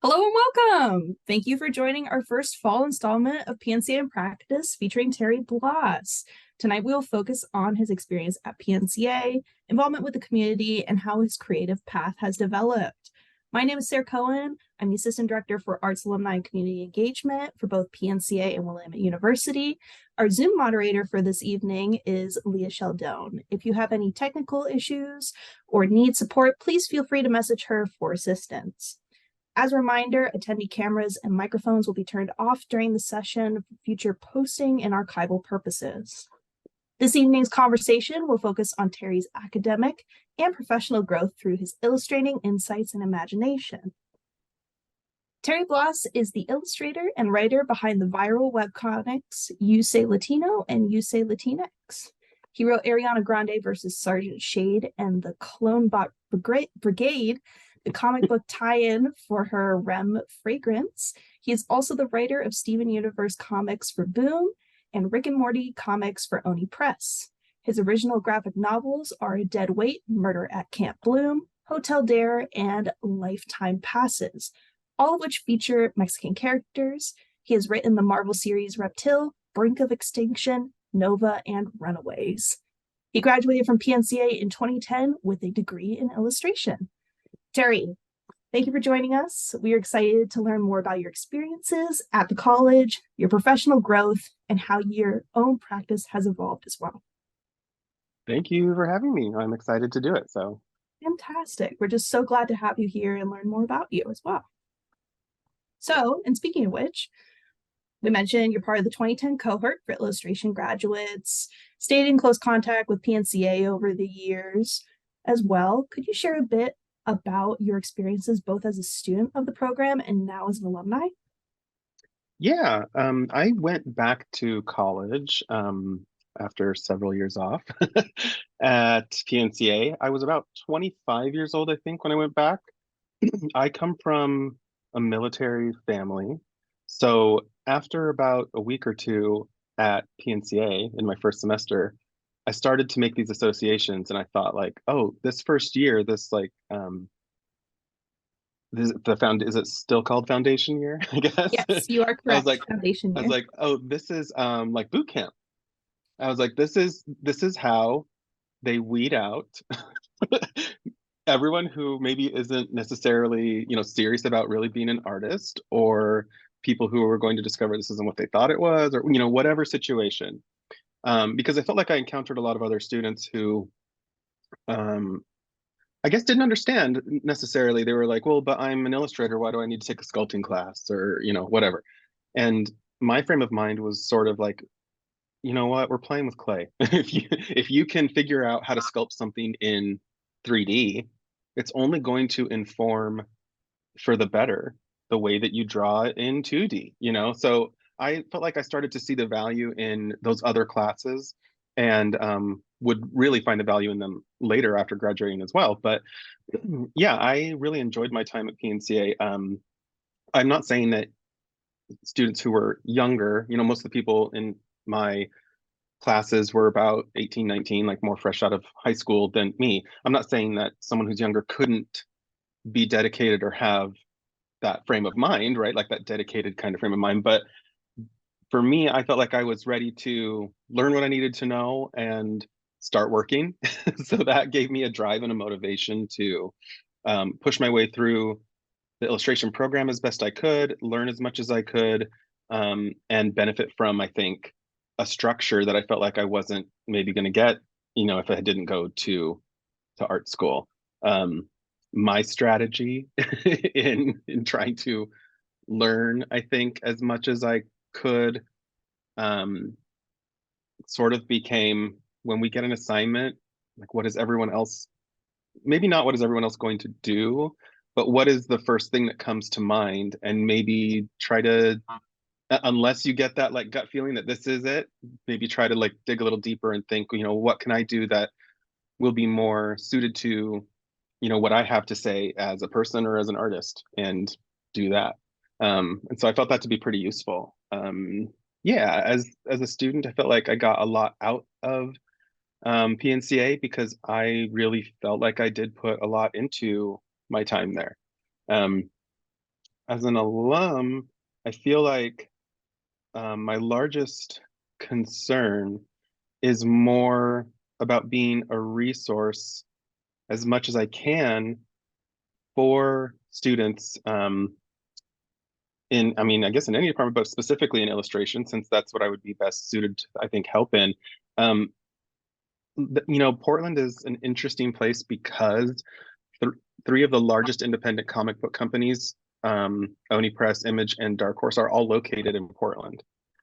Hello and welcome. Thank you for joining our first fall installment of PNCA in Practice featuring Terry Blas. Tonight we will focus on his experience at PNCA, involvement with the community, and how his creative path has developed. My name is Sarah Cohen. I'm the Assistant Director for Arts, Alumni, and Community Engagement for both PNCA and Willamette University. Our Zoom moderator for this evening is Leah Sheldon. If you have any technical issues or need support, please feel free to message her for assistance. As a reminder, attendee cameras and microphones will be turned off during the session for future posting and archival purposes. This evening's conversation will focus on Terry's academic and professional growth through his illustrating insights and imagination. Terry Blas is the illustrator and writer behind the viral webcomics You Say Latino and You Say Latinx. He wrote Ariana Grande versus Sergeant Shade and the Clone Bot Brigade, the comic book tie-in for her Rem fragrance. He is also the writer of Steven Universe comics for Boom and Rick and Morty comics for Oni Press. His original graphic novels are Dead Weight, Murder at Camp Bloom, Hotel Dare, and Lifetime Passes, all of which feature Mexican characters. He has written the Marvel series Reptile, Brink of Extinction, Nova, and Runaways. He graduated from PNCA in 2010 with a degree in illustration. Terry, thank you for joining us. We are excited to learn more about your experiences at the college, your professional growth, and how your own practice has evolved as well. Thank you for having me. I'm excited to do it. Fantastic. We're just so glad to have you here and learn more about you as well. So, and speaking of which, we mentioned you're part of the 2010 cohort for illustration graduates, stayed in close contact with PNCA over the years as well. Could you share a bit about your experiences both as a student of the program and now as an alumni? Yeah, I went back to college after several years off at PNCA. I was about 25 years old, I think, when I went back. I come from a military family. So after about a week or two at PNCA in my first semester, I started to make these associations and I thought like, oh, this first year, is it still called foundation year, I guess. Yes, you are I was correct. like Foundation I was year. like, oh, this is like boot camp. I was like, this is how they weed out everyone who maybe isn't necessarily, serious about really being an artist, or people who are going to discover this isn't what they thought it was, or whatever situation. Because I felt like I encountered a lot of other students who um I guess didn't understand necessarily. They were like, well, but I'm an illustrator. Why do I need to take a sculpting class or, whatever? And my frame of mind was sort of like, you know what, we're playing with clay. If you can figure out how to sculpt something in 3D, it's only going to inform for the better the way that you draw it in 2D, So I felt like I started to see the value in those other classes and would really find the value in them later after graduating as well. But yeah, I really enjoyed my time at PNCA. I'm not saying that students who were younger, most of the people in my classes were about 18, 19, like more fresh out of high school than me. I'm not saying that someone who's younger couldn't be dedicated or have that frame of mind, right? Like that dedicated kind of frame of mind. But for me, I felt like I was ready to learn what I needed to know and start working. So that gave me a drive and a motivation to push my way through the illustration program as best I could, learn as much as I could, and benefit from, I think, a structure that I felt like I wasn't maybe going to get, if I didn't go to art school. My strategy in trying to learn, I think, as much as I could, um, sort of became when we get an assignment, like what is everyone else, maybe not what is everyone else going to do, but what is the first thing that comes to mind, and maybe try to, unless you get that like gut feeling that this is it, maybe try to like dig a little deeper and think, what can I do that will be more suited to, what I have to say as a person or as an artist, and do that. And so I felt that to be pretty useful. Yeah, as a student, I felt like I got a lot out of PNCA because I really felt like I did put a lot into my time there. Um, as an alum, I feel like my largest concern is more about being a resource as much as I can for students in, I mean, I guess in any department, but specifically in illustration, since that's what I would be best suited to, I think, help in. Um, Portland is an interesting place because th three of the largest independent comic book companies, Oni Press, Image, and Dark Horse, are all located in Portland.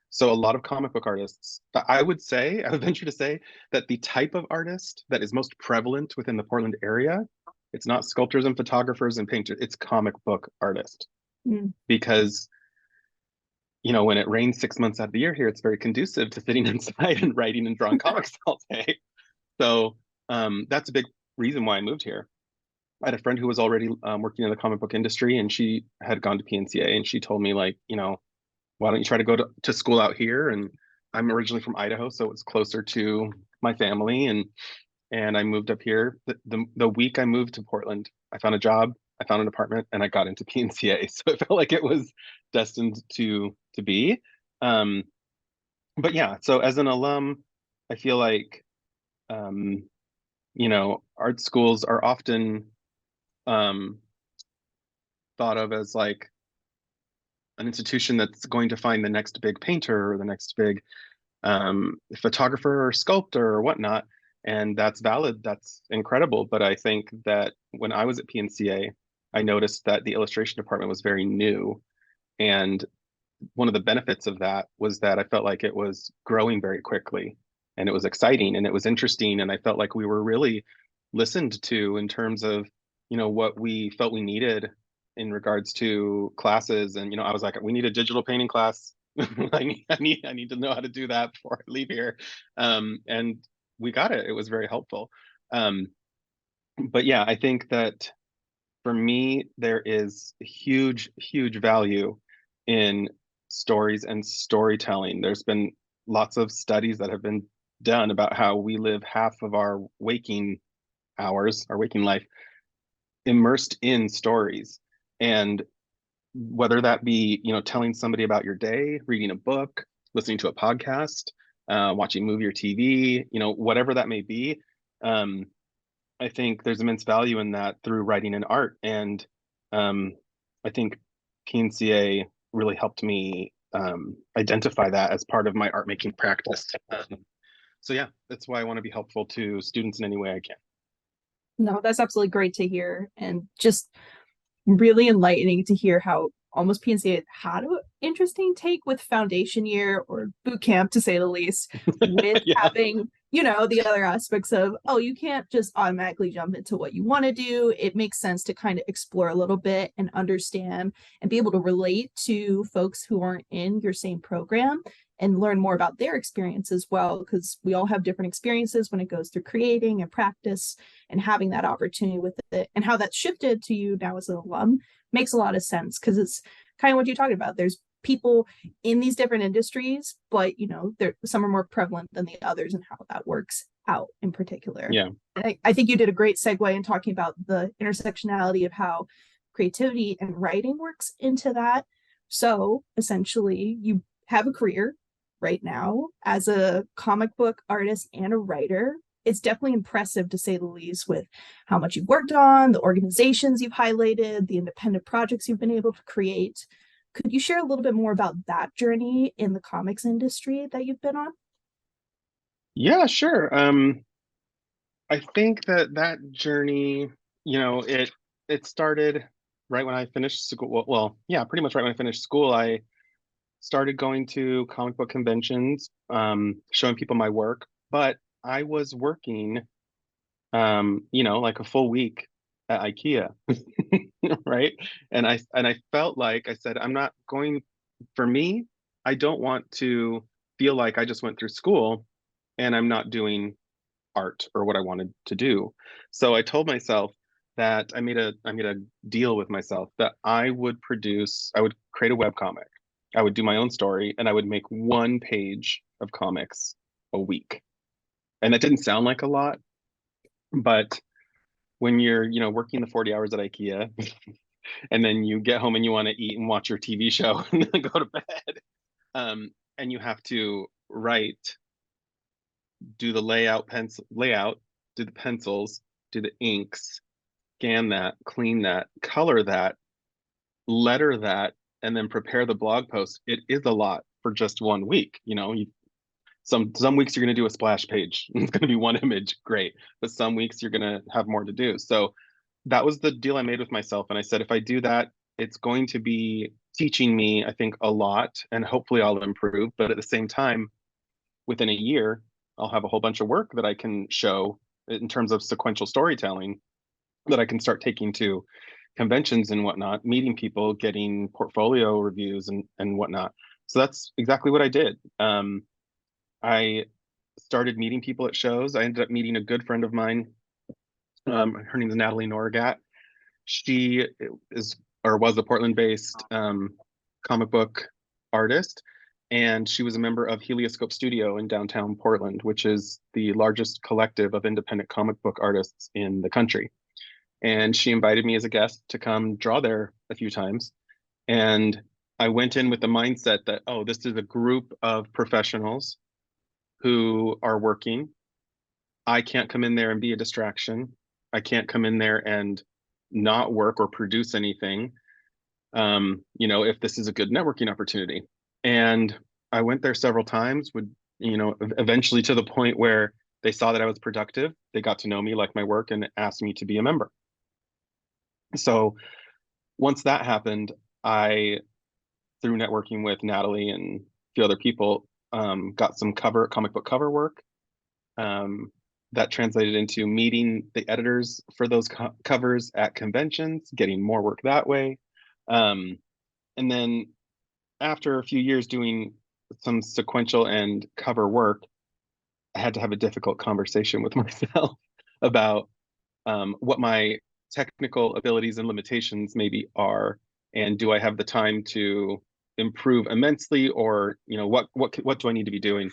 So a lot of comic book artists, I would say, I would venture to say that the type of artist that is most prevalent within the Portland area, it's not sculptors and photographers and painters, it's comic book artists. Mm. Because, when it rains 6 months out of the year here, it's very conducive to sitting inside and writing and drawing comics all day. So that's a big reason why I moved here. I had a friend who was already working in the comic book industry, and she had gone to PNCA, and she told me, like, why don't you try to go to school out here? And I'm originally from Idaho, so it's closer to my family, and I moved up here. The week I moved to Portland, I found a job, I found an apartment, and I got into PNCA. So it felt like it was destined to be. Um, but yeah, so as an alum, I feel like art schools are often um, thought of as like an institution that's going to find the next big painter or the next big photographer or sculptor or whatnot. And that's valid. That's incredible. But I think that when I was at PNCA, I noticed that the illustration department was very new. And one of the benefits of that was that I felt like it was growing very quickly, and it was exciting and it was interesting. And I felt like we were really listened to in terms of, what we felt we needed in regards to classes. And, I was like, we need a digital painting class. I need to know how to do that before I leave here. And we got it. It was very helpful. Um, but yeah, I think that for me, there is huge, huge value in stories and storytelling. There's been lots of studies that have been done about how we live half of our waking hours, our waking life, immersed in stories. And whether that be, telling somebody about your day, reading a book, listening to a podcast, watching a movie or TV, whatever that may be, um, I think there's immense value in that through writing and art. And I think PNCA really helped me identify that as part of my art making practice. So yeah, that's why I want to be helpful to students in any way I can. No, that's absolutely great to hear, and just really enlightening to hear how almost PNCA had an interesting take with foundation year or boot camp, to say the least, with Yeah. having, the other aspects of, oh, you can't just automatically jump into what you want to do. It makes sense to kind of explore a little bit and understand and be able to relate to folks who aren't in your same program and learn more about their experience as well, because we all have different experiences when it goes through creating and practice, and having that opportunity with it and how that's shifted to you now as an alum makes a lot of sense, because it's kind of what you're talking about. There's people in these different industries, but some are more prevalent than the others, and how that works out in particular. Yeah. I think you did a great segue in talking about the intersectionality of how creativity and writing works into that. So essentially, you have a career right now as a comic book artist and a writer. It's definitely impressive, to say the least, with how much you've worked on, the organizations you've highlighted, the independent projects you've been able to create. Could you share a little bit more about that journey in the comics industry that you've been on? Yeah, sure. I think that journey, it started right when I finished school. Well, yeah, pretty much right when I finished school. I started going to comic book conventions, showing people my work, but I was working, like a full week at IKEA, right? And I felt like I said, I'm not going, for me, I don't want to feel like I just went through school and I'm not doing art or what I wanted to do. So I told myself that I made a deal with myself that I would create a web comic. I would do my own story, and I would make one page of comics a week. And that didn't sound like a lot, but when you're, working the 40 hours at IKEA and then you get home and you want to eat and watch your TV show and then go to bed. And you have to write, do the layout, do the pencils, do the inks, scan that, clean that, color that, letter that, and then prepare the blog post. It is a lot for just 1 week. Some weeks you're going to do a splash page. It's going to be one image, great. But some weeks you're going to have more to do. So that was the deal I made with myself. And I said, if I do that, it's going to be teaching me, I think, a lot, and hopefully I'll improve. But at the same time, within a year, I'll have a whole bunch of work that I can show in terms of sequential storytelling that I can start taking to conventions and whatnot, meeting people, getting portfolio reviews and whatnot. So that's exactly what I did. I started meeting people at shows. I ended up meeting a good friend of mine. Her name is Natalie Norgat. She is or was a Portland-based comic book artist, and she was a member of Helioscope Studio in downtown Portland, which is the largest collective of independent comic book artists in the country. And she invited me as a guest to come draw there a few times. And I went in with the mindset that, oh, this is a group of professionals who are working. I can't come in there and be a distraction. I can't come in there and not work or produce anything, if this is a good networking opportunity. And I went there several times, eventually to the point where they saw that I was productive. They got to know me, like my work, and asked me to be a member. So once that happened, I, through networking with Natalie and a few other people, got some comic book cover work. That translated into meeting the editors for those covers at conventions, getting more work that way. And then after a few years doing some sequential and cover work, I had to have a difficult conversation with myself about what my technical abilities and limitations maybe are, and do I have the time to improve immensely, or what do I need to be doing?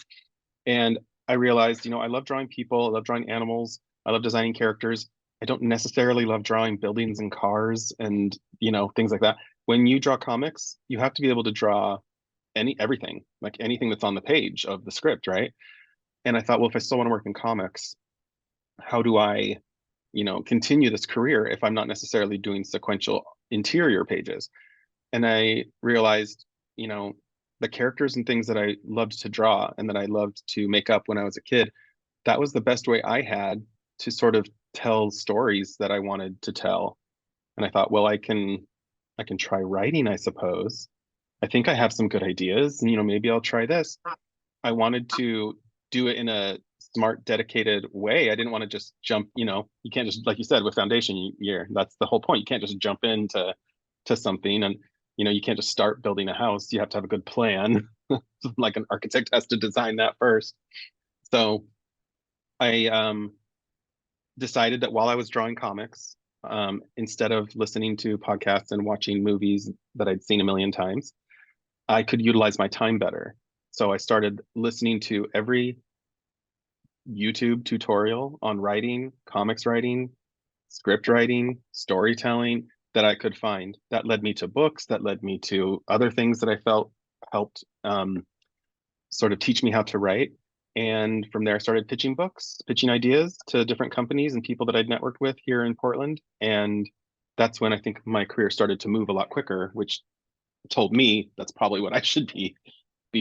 And I realized, I love drawing people, I love drawing animals, I love designing characters. I don't necessarily love drawing buildings and cars and things like that. When you draw comics, you have to be able to draw everything, like anything that's on the page of the script, right? And I thought, well, if I still want to work in comics, how do I continue this career if I'm not necessarily doing sequential interior pages? And I realized, the characters and things that I loved to draw and that I loved to make up when I was a kid, that was the best way I had to sort of tell stories that I wanted to tell. And I thought, well, I can try writing, I suppose. I think I have some good ideas, and maybe I'll try this. I wanted to do it in a smart, dedicated way. I didn't want to just jump, you can't just, like you said, with foundation year, that's the whole point. You can't just jump into something, and you can't just start building a house. You have to have a good plan. Like an architect has to design that first. So I decided that while I was drawing comics, instead of listening to podcasts and watching movies that I'd seen a million times, I could utilize my time better. So I started listening to every YouTube tutorial on writing, comics writing, script writing, storytelling that I could find. That led me to books, that led me to other things that I felt helped sort of teach me how to write. And from there, I started pitching books, pitching ideas to different companies and people that I'd networked with here in Portland. And that's when I think my career started to move a lot quicker, which told me that's probably what I should be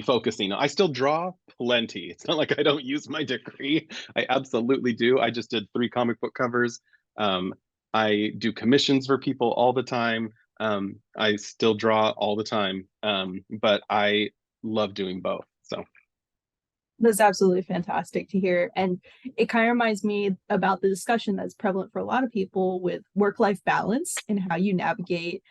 focusing on. I still draw plenty. It's not like I don't use my degree. I absolutely do. I just did 3 comic book covers. I do commissions for people all the time. I still draw all the time, but I love doing both. So that's absolutely fantastic to hear. And it kind of reminds me about the discussion that's prevalent for a lot of people with work-life balance and how you navigate,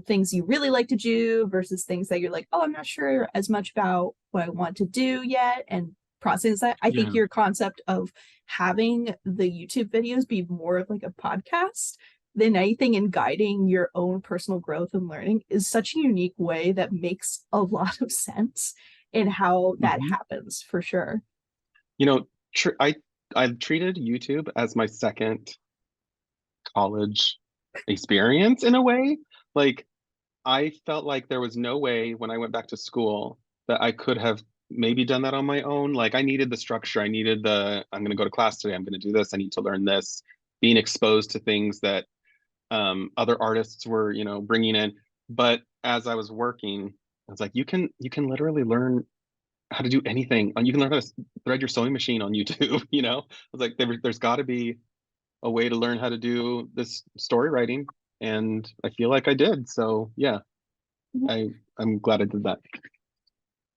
things you really like to do versus things that you're like, oh, I'm not sure as much about what I want to do yet. And process that. I think your concept of having the YouTube videos be more of like a podcast than anything in guiding your own personal growth and learning is such a unique way that makes a lot of sense in how that happens for sure. I've treated YouTube as my second college experience in a way. Like, I felt like there was no way when I went back to school that I could have maybe done that on my own. Like, I needed the structure. I needed I'm going to go to class today. I'm going to do this. I need to learn this. Being exposed to things that other artists were, bringing in. But as I was working, I was like, you can literally learn how to do anything. You can learn how to thread your sewing machine on YouTube. I was like, there's got to be a way to learn how to do this story writing, and I feel like I did. So yeah, I I'm glad I did that.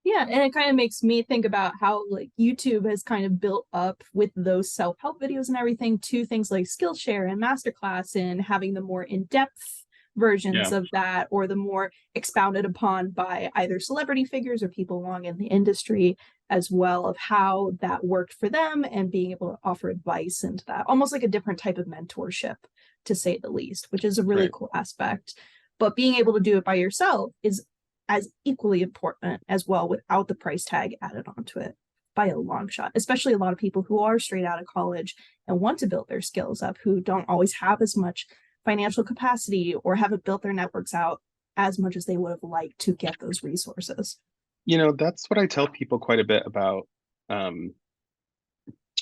Yeah, and it kind of makes me think about how like YouTube has kind of built up with those self-help videos and everything to things like Skillshare and Masterclass and having the more in-depth versions Yeah, of that or the more expounded upon by either celebrity figures or people along in the industry as well of how that worked for them and being able to offer advice into that. Almost like a different type of mentorship, to say the least, which is a really right. cool aspect. But being able to do it by yourself is as equally important as well without the price tag added onto it by a long shot, especially a lot of people who are straight out of college and want to build their skills up, who don't always have as much financial capacity or haven't built their networks out as much as they would have liked to get those resources. That's what I tell people quite a bit um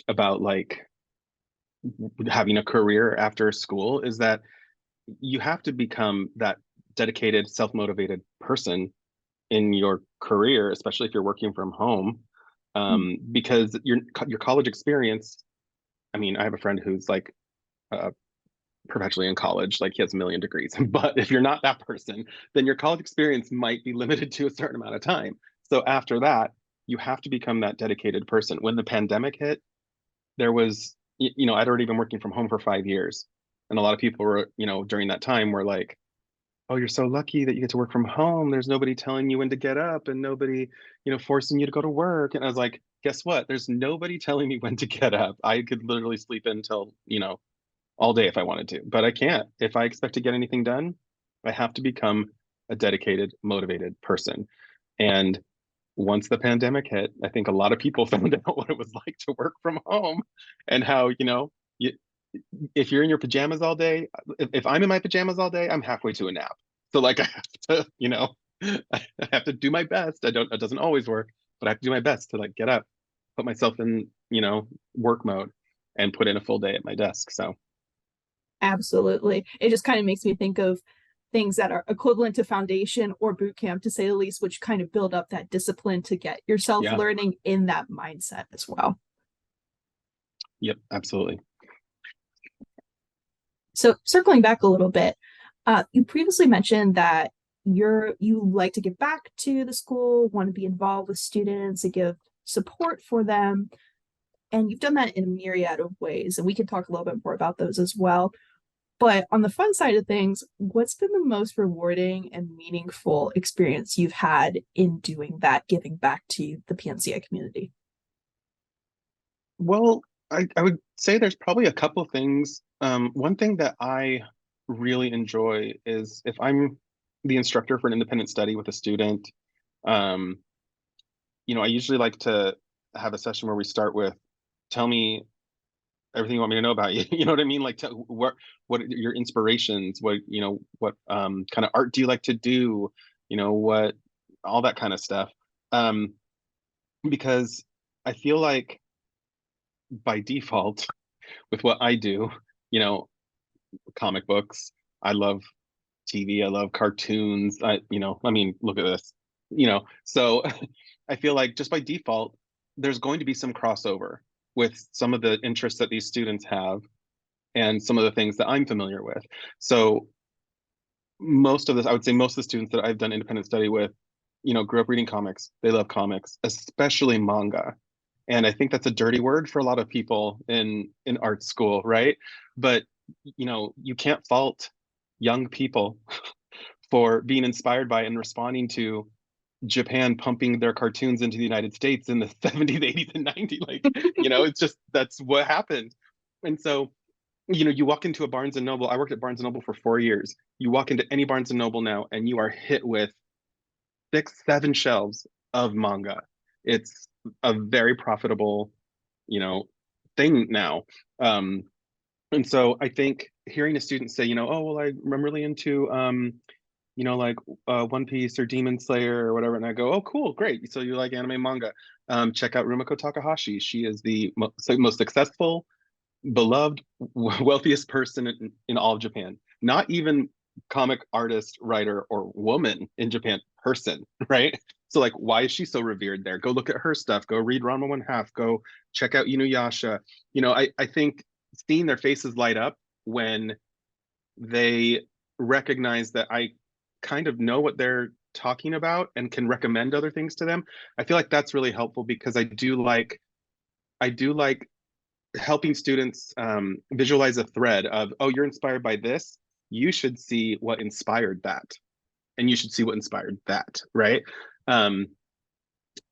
about like having a career after school is that you have to become that dedicated, self-motivated person in your career, especially if you're working from home, because your college experience. I mean, I have a friend who's like uh, perpetually in college, like he has a million degrees. But if you're not that person, then your college experience might be limited to a certain amount of time. So after that, you have to become that dedicated person. When the pandemic hit, there was, I'd already been working from home for 5 years. And a lot of people were, during that time were like, oh, you're so lucky that you get to work from home. There's nobody telling you when to get up and nobody, forcing you to go to work. And I was like, guess what? There's nobody telling me when to get up. I could literally sleep until, all day if I wanted to, but I can't. If I expect to get anything done, I have to become a dedicated, motivated person. And once the pandemic hit, I think a lot of people found out what it was like to work from home and how, you, if you're in your pajamas all day, if I'm in my pajamas all day, I'm halfway to a nap. So like I have to, I have to do my best. It doesn't always work, but I have to do my best to like get up, put myself in, work mode and put in a full day at my desk. So Absolutely. It just kind of makes me think of things that are equivalent to foundation or boot camp, to say the least, which kind of build up that discipline to get yourself yeah, learning in that mindset as well. yep, absolutely. So circling back a little bit, you previously mentioned that you like to give back to the school, want to be involved with students and give support for them. And you've done that in a myriad of ways. And we can talk a little bit more about those as well. But on the fun side of things, what's been the most rewarding and meaningful experience you've had in doing that, giving back to the PNCA community? Well, I would say there's probably a couple things. One thing that I really enjoy is if I'm the instructor for an independent study with a student, um, I usually like to have a session where we start with, tell me everything you want me to know about you. You know what I mean? Like, what are your inspirations? What kind of art do you like to do? What all that kind of stuff. Um, because I feel like by default, with what I do, you know, comic books. I love TV. I love cartoons. I mean, look at this. So I feel like just by default, there's going to be some crossover with some of the interests that these students have and some of the things that I'm familiar with. So I would say most of the students that I've done independent study with, grew up reading comics. They love comics, especially manga. And I think that's a dirty word for a lot of people in art school, right? But you can't fault young people for being inspired by and responding to Japan pumping their cartoons into the United States in the 70s, 80s, and 90s. Like, it's just that's what happened. And so, you walk into a Barnes and Noble. I worked at Barnes and Noble for 4 years. You walk into any Barnes and Noble now, and you are hit with 6, 7 shelves of manga. It's a very profitable, you know, thing now. And so I think hearing a student say, oh, well, I'm really into like One Piece or Demon Slayer or whatever, and I go, oh, cool, great. So you like anime manga? Check out Rumiko Takahashi. She is the most successful, beloved, wealthiest person in all of Japan. Not even comic artist, writer, or woman in Japan, person, right? So like, why is she so revered there? Go look at her stuff. Go read Ranma One Half. Go check out Inuyasha. I think seeing their faces light up when they recognize that I kind of know what they're talking about and can recommend other things to them. I feel like that's really helpful because I do like helping students visualize a thread of, oh, you're inspired by this. You should see what inspired that. And you should see what inspired that, right? Um,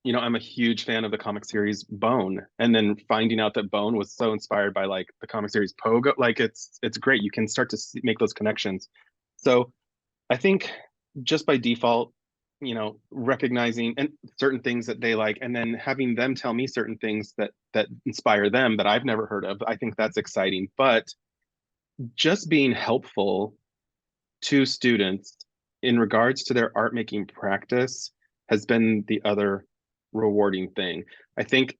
I'm a huge fan of the comic series Bone, and then finding out that Bone was so inspired by like the comic series Pogo, like it's great. You can start to make those connections. So I think just by default, recognizing and certain things that they like, and then having them tell me certain things that inspire them that I've never heard of. I think that's exciting. But just being helpful to students in regards to their art making practice has been the other rewarding thing. I think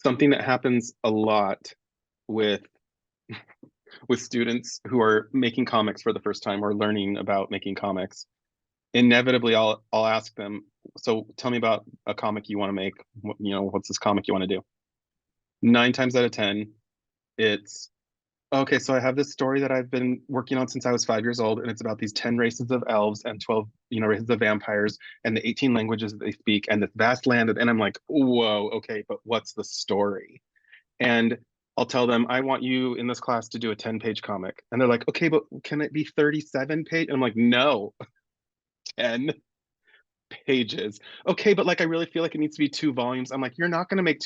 something that happens a lot with students who are making comics for the first time or learning about making comics, inevitably I'll ask them, so tell me about a comic you want to make. What's this comic you want to do? 9 times out of 10, it's okay, so I have this story that I've been working on since I was 5 years old, and it's about these 10 races of elves and 12, races of vampires and the 18 languages that they speak and this vast land. And I'm like, whoa, okay, but what's the story? And I'll tell them, I want you in this class to do a 10-page comic. And they're like, okay, but can it be 37 page? And I'm like, no, 10 pages. Okay, but like I really feel like it needs to be 2 volumes. I'm like, you're not gonna make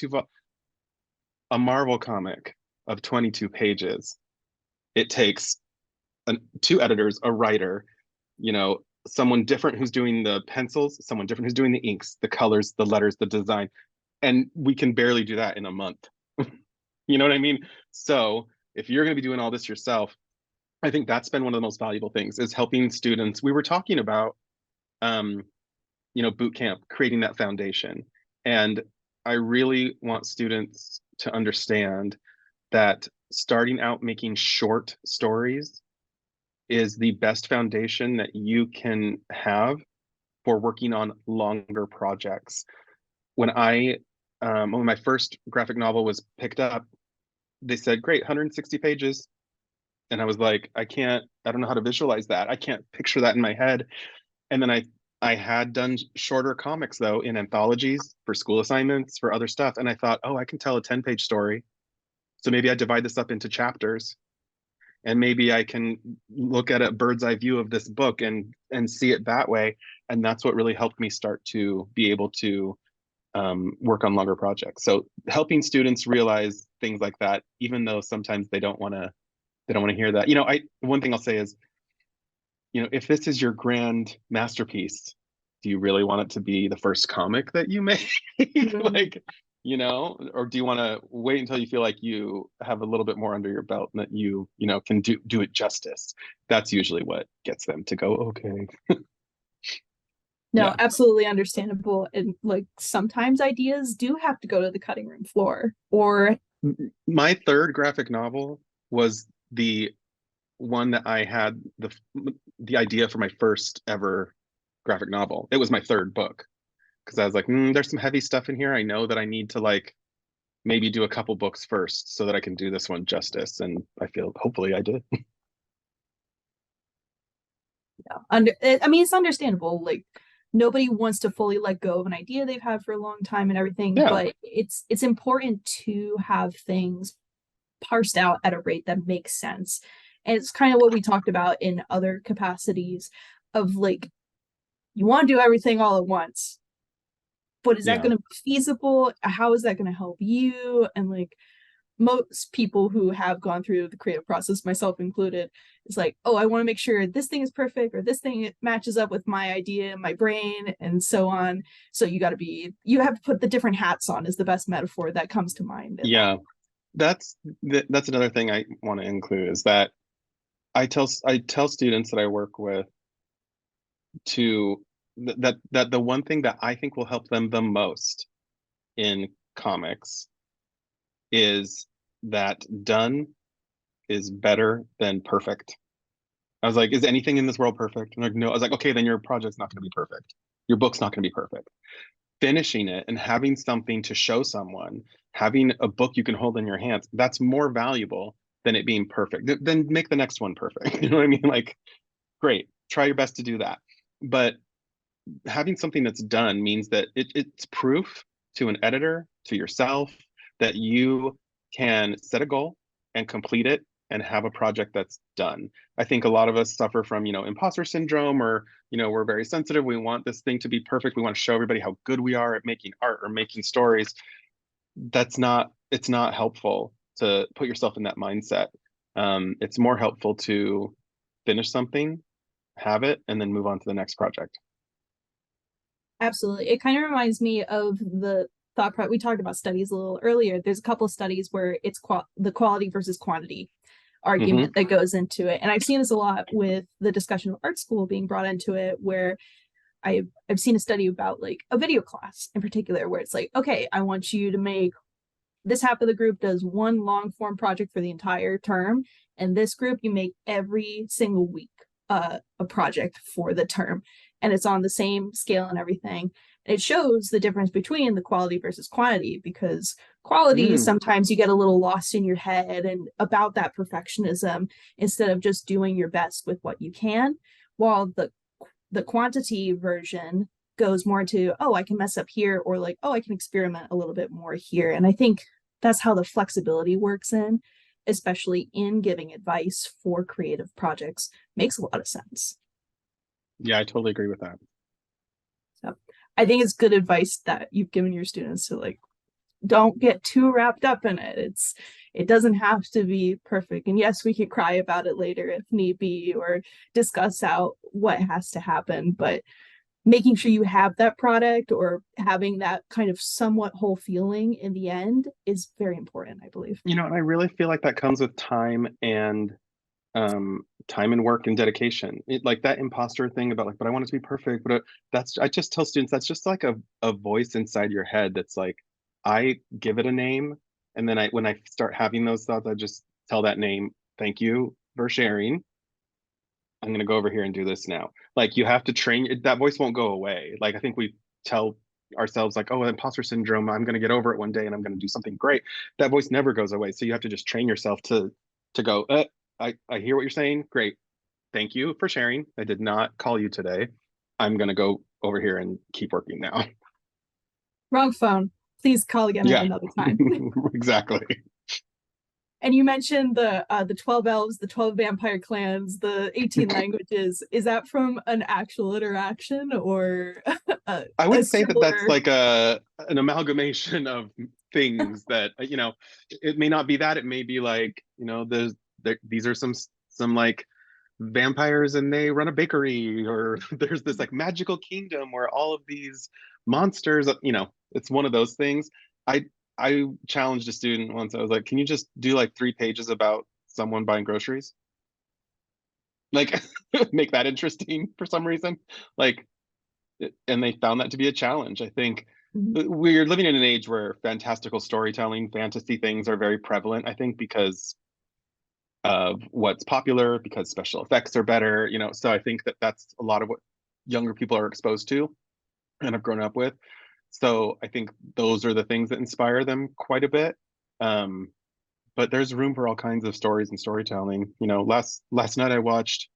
a Marvel comic of 22 pages. It takes two editors, a writer, someone different who's doing the pencils, someone different who's doing the inks, the colors, the letters, the design. And we can barely do that in a month. You know what I mean? So if you're going to be doing all this yourself, I think that's been one of the most valuable things is helping students. We were talking about, boot camp, creating that foundation. And I really want students to understand that starting out making short stories is the best foundation that you can have for working on longer projects. When my first graphic novel was picked up, they said, great, 160 pages. And I was like, I don't know how to visualize that. I can't picture that in my head. And then I had done shorter comics though in anthologies for school assignments, for other stuff. And I thought, oh, I can tell a 10-page story. So maybe I divide this up into chapters, and maybe I can look at a bird's eye view of this book and see it that way. And that's what really helped me start to be able to work on longer projects. So helping students realize things like that, even though sometimes they don't want to hear that. One thing I'll say is, if this is your grand masterpiece, do you really want it to be the first comic that you make? Like, or do you want to wait until you feel like you have a little bit more under your belt and that you can do it justice? That's usually what gets them to go, okay. No, Yeah. absolutely understandable. And like sometimes ideas do have to go to the cutting room floor. Or My third graphic novel was the one that I had the idea for my first ever graphic novel. It was my third book because I was like, there's some heavy stuff in here. I know that I need to like maybe do a couple books first so that I can do this one justice. And I feel hopefully I did. I mean, it's understandable. Like nobody wants to fully let go of an idea they've had for a long time and everything, Yeah. but it's important to have things parsed out at a rate that makes sense. And it's kind of what we talked about in other capacities of like, you want to do everything all at once, but is that Yeah. going to be feasible? How is that going to help you? And like most people who have gone through the creative process, myself included, is like, oh, I want to make sure this thing is perfect or this thing matches up with my idea and my brain and so on. So you have to put the different hats on is the best metaphor that comes to mind. Yeah. That's another thing I want to include is that I tell students that I work with, to that the one thing that I think will help them the most in comics is that done is better than perfect. I was like, is anything in this world perfect? And like, no. I was like, okay, then your project's not going to be perfect. Your book's not going to be perfect. Finishing it and having something to show someone, having a book you can hold in your hands, that's more valuable than it being perfect. Then make the next one perfect. You know what I mean? Like, great, try your best to do that. But having something that's done means that it's proof to an editor, to yourself, that you can set a goal and complete it and have a project that's done. I think a lot of us suffer from, imposter syndrome, or, we're very sensitive. We want this thing to be perfect. We want to show everybody how good we are at making art or making stories. It's not helpful to put yourself in that mindset. It's more helpful to finish something, have it, and then move on to the next project. Absolutely. It kind of reminds me of the we talked about studies a little earlier. There's a couple of studies where it's the quality versus quantity argument that goes into it. And I've seen this a lot with the discussion of art school being brought into it, where I've seen a study about like a video class in particular, where it's like, okay, I want you to make this half of the group does one long form project for the entire term, and this group you make every single week a project for the term, and it's on the same scale and everything. And it shows the difference between the quality versus quantity, because quality sometimes you get a little lost in your head and about that perfectionism instead of just doing your best with what you can, while the quantity version goes more to, oh, I can mess up here, or like, oh, I can experiment a little bit more here. And I think that's how the flexibility works in, especially in giving advice for creative projects, makes a lot of sense. Yeah, I totally agree with that. So I think it's good advice that you've given your students to like, don't get too wrapped up in it. It doesn't have to be perfect. And yes, we could cry about it later if need be, or discuss out what has to happen, but making sure you have that product or having that kind of somewhat whole feeling in the end is very important, I believe. And I really feel like that comes with time and work and dedication. Like that imposter thing about like, but I want it to be perfect. But I just tell students that's just like a voice inside your head that's like, I give it a name. And then when I start having those thoughts, I just tell that name, thank you for sharing. I'm going to go over here and do this now. Like you have to train, that voice won't go away. Like I think we tell ourselves like, oh, imposter syndrome, I'm going to get over it one day and I'm going to do something great. That voice never goes away. So you have to just train yourself to go, I hear what you're saying. Great. Thank you for sharing. I did not call you today. I'm going to go over here and keep working now. Wrong phone. Please call again at another time. Exactly. And you mentioned the 12 elves, the 12 vampire clans, the 18 languages. Is that from an actual interaction, or I would say that that's like an amalgamation of things that, it may not be that. It may be like, these are some like vampires and they run a bakery, or there's this like magical kingdom where all of these monsters, it's one of those things. I challenged a student once. I was like, can you just do like 3 pages about someone buying groceries? Like make that interesting for some reason. Like, and they found that to be a challenge. I think we're living in an age where fantastical storytelling, fantasy things are very prevalent, I think, because of what's popular, because special effects are better, so I think that that's a lot of what younger people are exposed to and have grown up with. So I think those are the things that inspire them quite a bit. But there's room for all kinds of stories and storytelling. Last night I watched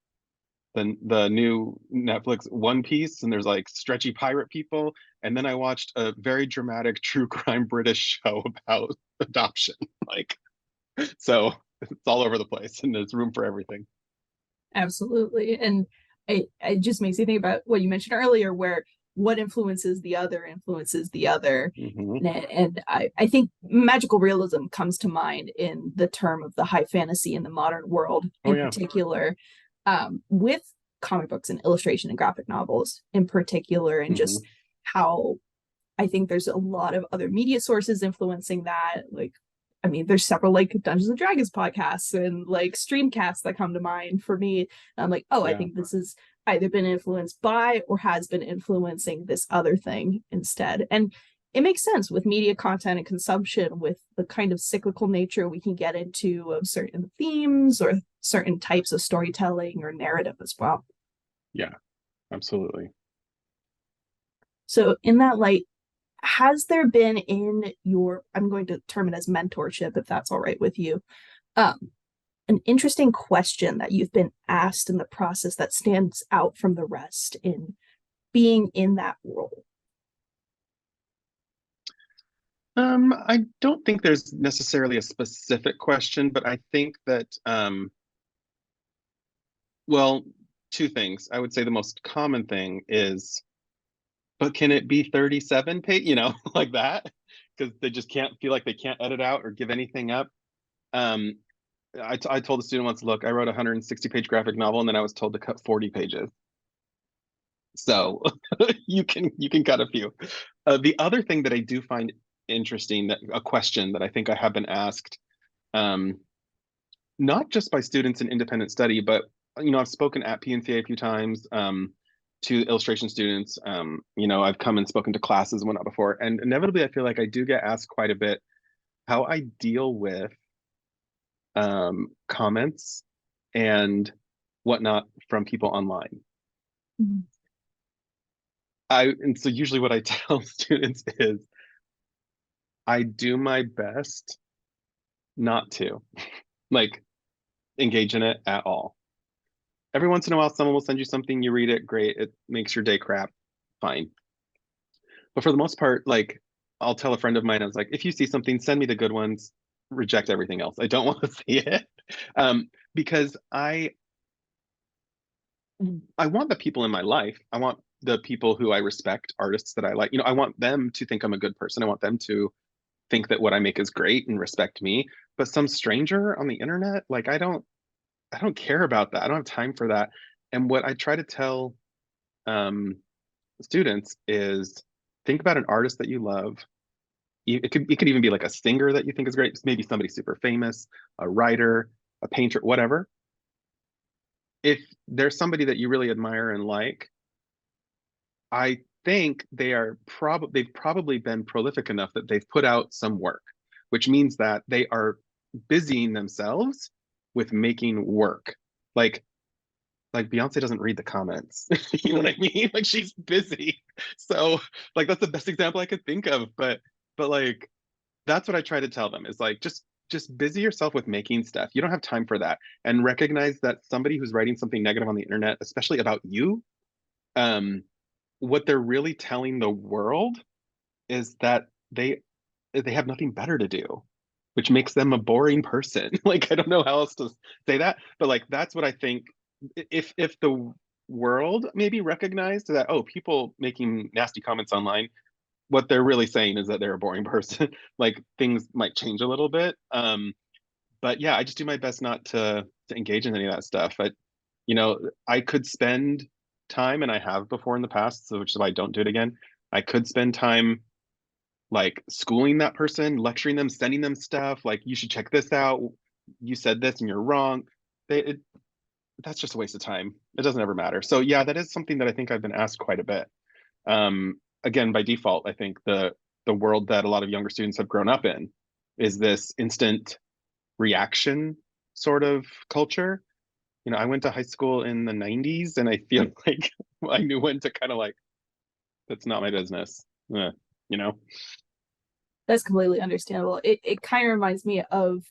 the new Netflix One Piece, and there's like stretchy pirate people, and then I watched a very dramatic true crime British show about adoption. Like, so it's all over the place, and there's room for everything. Absolutely. And it just makes me think about what you mentioned earlier, where what influences the other. And I think magical realism comes to mind in the term of the high fantasy in the modern world in particular, with comic books and illustration and graphic novels in particular, and just how I think there's a lot of other media sources influencing that. Like, I mean, there's several like Dungeons and Dragons podcasts and like streamcasts that come to mind for me. And I'm like, oh, I think this is either been influenced by or has been influencing this other thing instead. And it makes sense with media content and consumption, with the kind of cyclical nature we can get into of certain themes or certain types of storytelling or narrative as well. Yeah, absolutely. So in that light, has there been in your, I'm going to term it as mentorship, if that's all right with you, um, an interesting question that you've been asked in the process that stands out from the rest in being in that role? I don't think there's necessarily a specific question, but I think that, well, two things. I would say the most common thing is, but can it be 37 page, like that? Because they just can't feel like they can't edit out or give anything up. Um, I told a student once, look, I wrote a 160-page graphic novel and then I was told to cut 40 pages. So you can cut a few. The other thing that I do find interesting, that a question that I think I have been asked, um, not just by students in independent study, but I've spoken at PNCA a few times, to illustration students. I've come and spoken to classes and whatnot before, and inevitably I feel like I do get asked quite a bit how I deal with comments and whatnot from people online. Mhm. And so usually what I tell students is I do my best not to like engage in it at all. Every once in a while, someone will send you something, you read it, great, it makes your day crap, fine. But for the most part, like I'll tell a friend of mine, I was like, if you see something, send me the good ones, reject everything else. I don't want to see it. Because I want the people in my life. I want the people who I respect, artists that I like. I want them to think I'm a good person. I want them to think that what I make is great and respect me. But some stranger on the internet, like I don't care about that. I don't have time for that. And what I try to tell students is think about an artist that you love. It could even be like a singer that you think is great, maybe somebody super famous, a writer, a painter, whatever. If there's somebody that you really admire and like, I think they've probably been prolific enough that they've put out some work, which means that they are busying themselves with making work. Like Beyonce doesn't read the comments. You know what I mean? Like she's busy. So like that's the best example I could think of. But like that's what I try to tell them is like just busy yourself with making stuff. You don't have time for that. And recognize that somebody who's writing something negative on the internet, especially about you, um, what they're really telling the world is that they have nothing better to do, which makes them a boring person. Like I don't know how else to say that, but like that's what I think. If the world maybe recognized that, oh, people making nasty comments online, what they're really saying is that they're a boring person. Like things might change a little bit. But yeah, I just do my best not to engage in any of that stuff. But you know, I could spend time, and I have before in the past, so which is why I don't do it again. I could spend time like schooling that person, lecturing them, sending them stuff like you should check this out. You said this and you're wrong. That's just a waste of time. It doesn't ever matter. So yeah, that is something that I think I've been asked quite a bit. Again, by default, I think the world that a lot of younger students have grown up in is this instant reaction sort of culture. I went to high school in the 90s and I feel like I knew when to kind of like, that's not my business. Eh, you know? That's completely understandable. It kind of reminds me of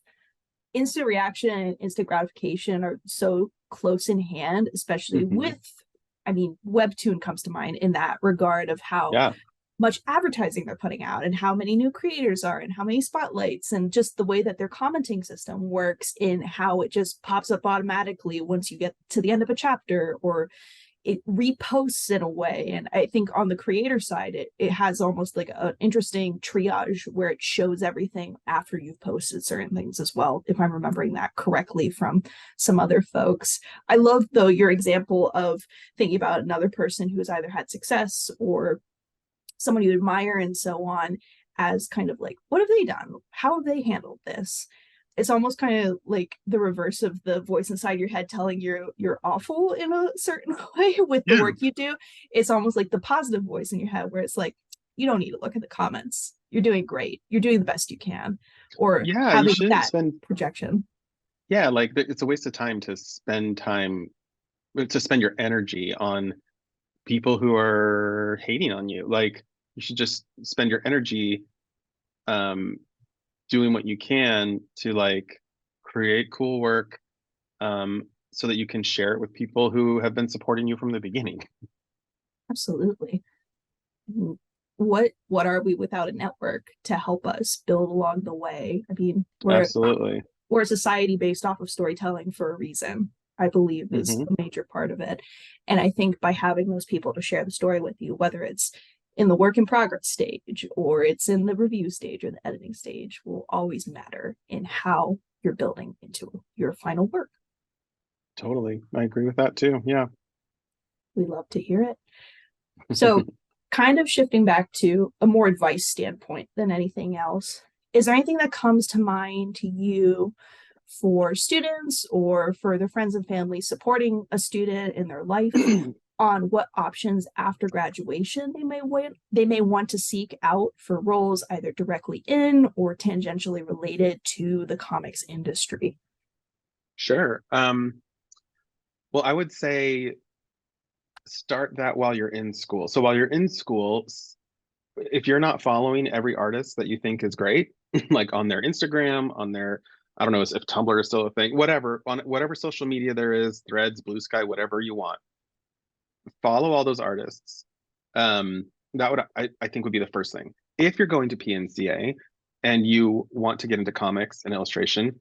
instant reaction and instant gratification are so close in hand, especially Mhm. with, I mean, Webtoon comes to mind in that regard of how Yeah. much advertising they're putting out and how many new creators are and how many spotlights and just the way that their commenting system works in how it just pops up automatically once you get to the end of a chapter, or it reposts in a way. And I think on the creator side, it has almost like an interesting triage where it shows everything after you've posted certain things as well, if I'm remembering that correctly from some other folks. I love, though, your example of thinking about another person who's either had success or someone you admire and so on, as kind of like, what have they done? How have they handled this? it's almost kind of like the reverse of the voice inside your head telling you you're awful in a certain way with the Yeah. work you do. It's almost like the positive voice in your head where it's like, you don't need to look at the comments. You're doing great. You're doing the best you can. Or Yeah, you having shouldn't that spend, projection. yeah, like it's a waste of time to spend your energy on people who are hating on you. Like you should just spend your energy um doing what you can to like create cool work so that you can share it with people who have been supporting you from the beginning. Absolutely. What are we without a network to help us build along the way? I mean, Absolutely. we're a society based off of storytelling for a reason, I believe, is Hmm. a major part of it. And I think by having those people to share the story with you, whether it's in the work in progress stage or it's in the review stage or the editing stage, will always matter in how you're building into your final work. Totally. I agree with that too. Yeah. We love to hear it. So, kind of shifting back to a more advice standpoint than anything else, is there anything that comes to mind to you for students or for their friends and family supporting a student in their life on what options after graduation they may want to seek out for roles either directly in or tangentially related to the comics industry? Sure. Well, I would say start that while you're in school. So while you're in school, if you're not following every artist that you think is great, like on their Instagram, on their, I don't know if Tumblr is still a thing, whatever, on whatever social media there is, Threads, Blue Sky, whatever you want, follow all those artists. That would, I think would be the first thing. If you're going to PNCA and you want to get into comics and illustration,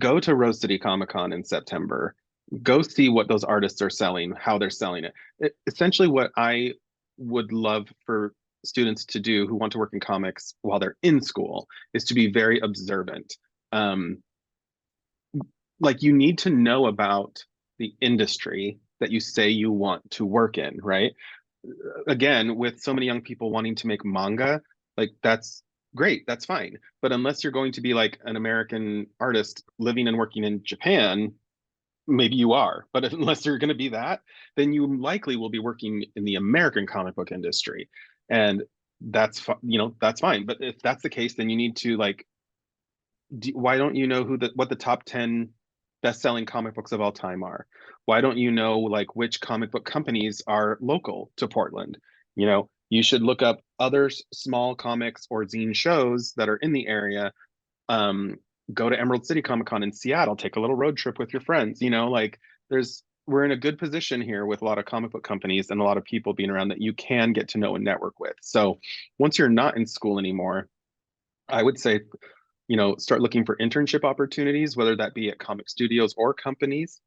go to Rose City Comic Con in September. Go see what those artists are selling, how they're selling it. Essentially, what I would love for students to do who want to work in comics while they're in school is to be very observant. Um, like you need to know about the industry that you say you want to work in, right? Again, with so many young people wanting to make manga, like that's great, that's fine. But unless you're going to be like an American artist living and working in Japan, maybe you are. But unless you're going to be that, then you likely will be working in the American comic book industry. And that's fine. But if that's the case, then you need to like why don't you know what the top 10 best-selling comic books of all time are? Why don't you know like which comic book companies are local to Portland? You should look up other small comics or zine shows that are in the area. Um, Go to Emerald City Comic Con in Seattle, take a little road trip with your friends. Like we're in a good position here with a lot of comic book companies and a lot of people being around that you can get to know and network with. So once you're not in school anymore, I would say start looking for internship opportunities, whether that be at comic studios or companies.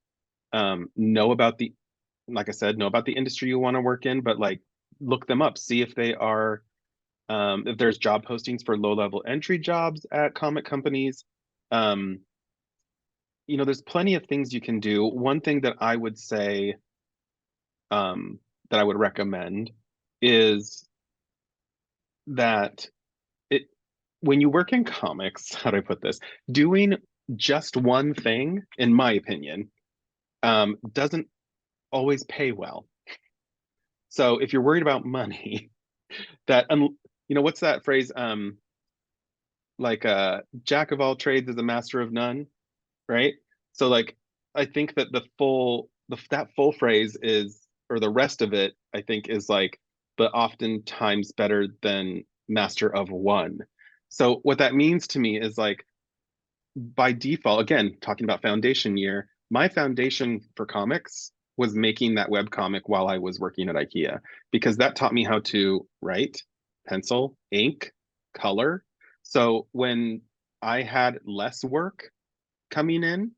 Know about like I said, know about the industry you want to work in, but like look them up, see if they are, if there's job postings for low-level entry jobs at comic companies. Um, there's plenty of things you can do. One thing that I would say, that I would recommend is that it when you work in comics, how do I put this? Doing just one thing, in my opinion, doesn't always pay well. So if you're worried about money, what's that phrase? Like jack of all trades is a master of none, right? So like I think that that full phrase is, or the rest of it, I think is like, but oftentimes better than master of one. So what that means to me is like by default, again, talking about foundation year, my foundation for comics was making that web comic while I was working at IKEA because that taught me how to write, pencil, ink, color. So when I had less work coming in,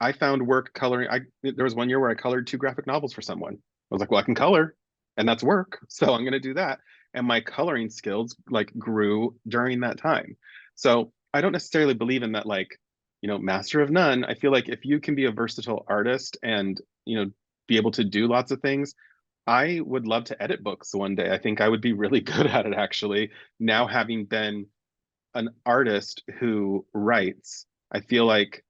I found work coloring. There was one year where I colored 2 graphic novels for someone. I was like, well, I can color, and that's work, so I'm going to do that. And my coloring skills like grew during that time. So I don't necessarily believe in that like, master of none. I feel like if you can be a versatile artist and be able to do lots of things, I would love to edit books one day. I think I would be really good at it actually. Now having been an artist who writes, I feel like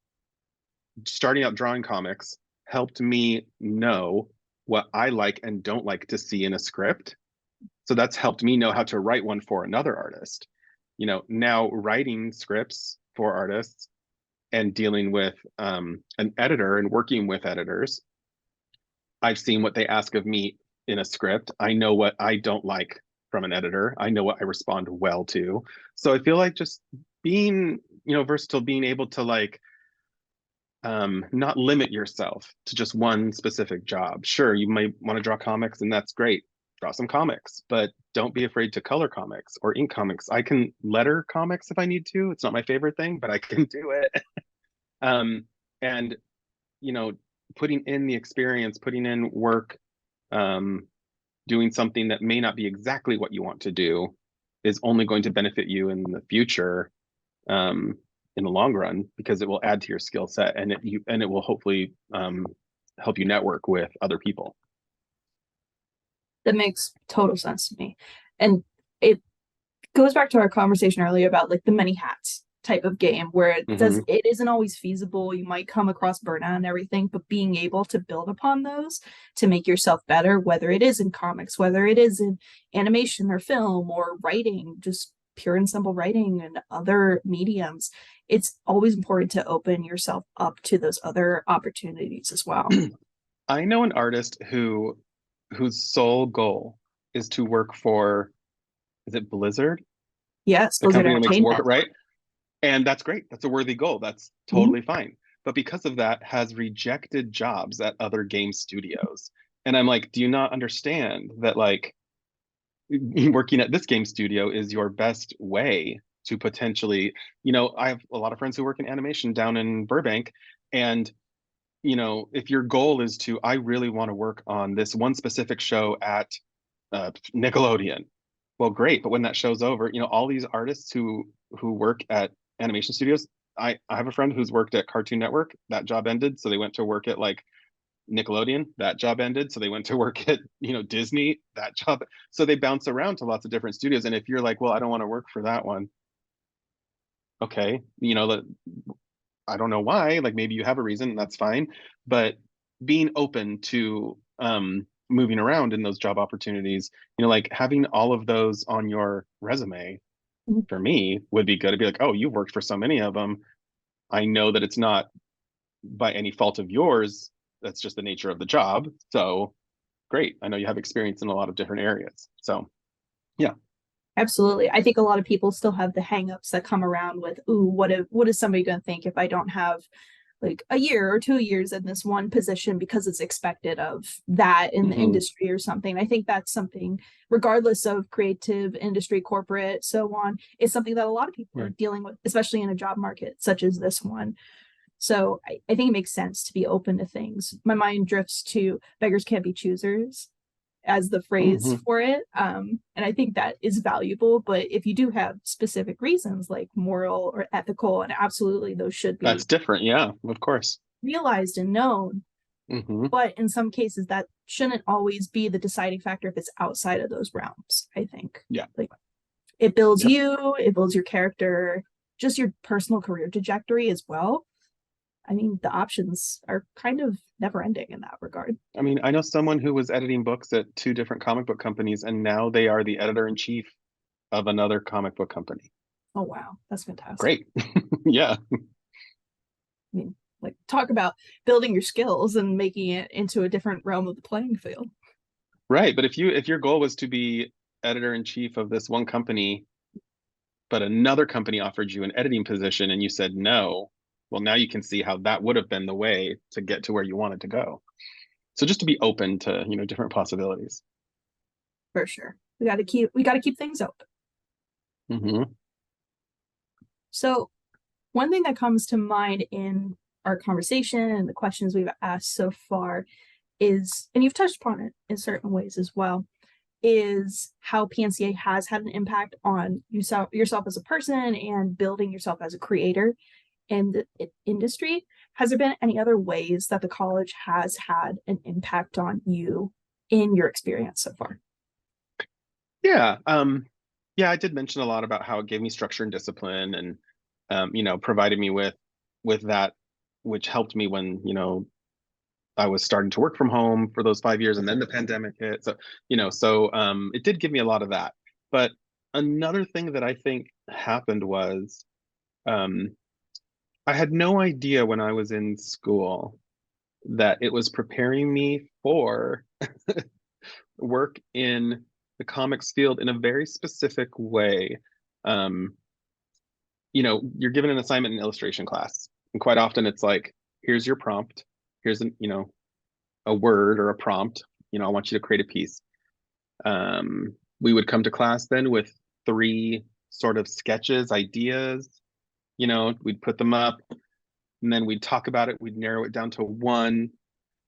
starting out drawing comics helped me know what I like and don't like to see in a script. So that's helped me know how to write one for another artist. Now writing scripts for artists and dealing with an editor and working with editors, I've seen what they ask of me in a script. I know what I don't like from an editor. I know what I respond well to. So I feel like just being, versatile, being able to like not limit yourself to just one specific job. Sure, you might want to draw comics, and that's great. Draw some comics, but don't be afraid to color comics or ink comics. I can letter comics if I need to. It's not my favorite thing, but I can do it. And putting in the experience, putting in work, doing something that may not be exactly what you want to do is only going to benefit you in the future, in the long run, because it will add to your skill set, and it will hopefully help you network with other people. That makes total sense to me. And it goes back to our conversation earlier about like the many hats type of game where it isn't always feasible. You might come across burnout and everything, but being able to build upon those to make yourself better, whether it is in comics, whether it is in animation or film or writing, just pure and simple writing and other mediums, it's always important to open yourself up to those other opportunities as well. I know an artist whose sole goal is to work for, is it Blizzard? Yes, The company that makes Entertainment. right? And that's great. That's a worthy goal. That's totally fine. But because of that, has rejected jobs at other game studios. And I'm like, do you not understand that like working at this game studio is your best way to potentially, I have a lot of friends who work in animation down in Burbank, and if your goal is to, I really want to work on this one specific show at Nickelodeon, well, great. But when that show's over, all these artists who work at animation studios, I have a friend who's worked at Cartoon Network. That job ended, so they went to work at like Nickelodeon. That job ended, so they went to work at Disney. That job, so they bounce around to lots of different studios. And if you're like, well, I don't want to work for that one, okay, I don't know why. Like maybe you have a reason, and that's fine. But being open to moving around in those job opportunities, like having all of those on your resume, for me would be good to be like, oh, you've worked for so many of them. I know that it's not by any fault of yours. That's just the nature of the job. So great. I know you have experience in a lot of different areas. So yeah. Absolutely. I think a lot of people still have the hangups that come around with, ooh, what is somebody going to think if I don't have like a year or 2 years in this one position because it's expected of that in the industry or something. I think that's something, regardless of creative industry, corporate, so on, it's something that a lot of people are dealing with, especially in a job market such as this one. So I think it makes sense to be open to things. My mind drifts to beggars can't be choosers as the phrase for it. And I think that is valuable. But if you do have specific reasons like moral or ethical, and absolutely those should be, that's different. Yeah, of course. Realized and known. But in some cases, that shouldn't always be the deciding factor if it's outside of those realms, I think. Yeah. Like it builds you, it builds your character, just your personal career trajectory as well. I mean, the options are kind of never ending in that regard. I mean, I know someone who was editing books at 2 different comic book companies, and now they are the editor-in-chief of another comic book company. Oh, wow. That's fantastic. Great. Yeah. I mean, like talk about building your skills and making it into a different realm of the playing field. Right. But if your goal was to be editor-in-chief of this one company, but another company offered you an editing position and you said no, well, now you can see how that would have been the way to get to where you wanted to go. So just to be open to, different possibilities. For sure. We got to keep things open. So one thing that comes to mind in our conversation and the questions we've asked so far is, and you've touched upon it in certain ways as well, is how PNCA has had an impact on yourself as a person and building yourself as a creator in the industry. Has there been any other ways that the college has had an impact on you in your experience so far? Yeah. yeah, I did mention a lot about how it gave me structure and discipline, and provided me with that, which helped me when I was starting to work from home for those 5 years, and then the pandemic hit. So it did give me a lot of that. But another thing that I think happened was um, I had no idea when I was in school that it was preparing me for work in the comics field in a very specific way. Um, you're given an assignment in illustration class, and quite often it's like, here's your prompt, here's a word or a prompt. I want you to create a piece. We would come to class then with three sort of sketches, ideas. We'd put them up, and then we'd talk about it. We'd narrow it down to one.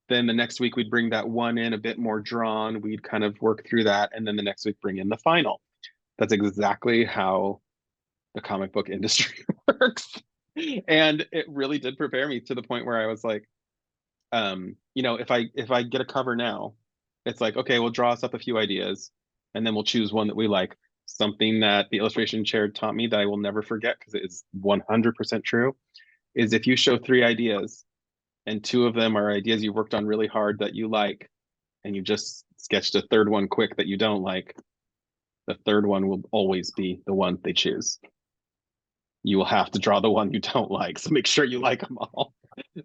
Then the next week we'd bring that one in a bit more drawn. We'd kind of work through that, and then the next week bring in the final. That's exactly how the comic book industry works. And it really did prepare me to the point where I was like, if I get a cover now, it's like, okay, we'll draw us up a few ideas, and then we'll choose one that we like. Something that the illustration chair taught me that I will never forget, because it is 100% true, is if you show three ideas and two of them are ideas you worked on really hard that you like, and you just sketched a third one quick that you don't like, the third one will always be the one they choose. You will have to draw the one you don't like, so make sure you like them all.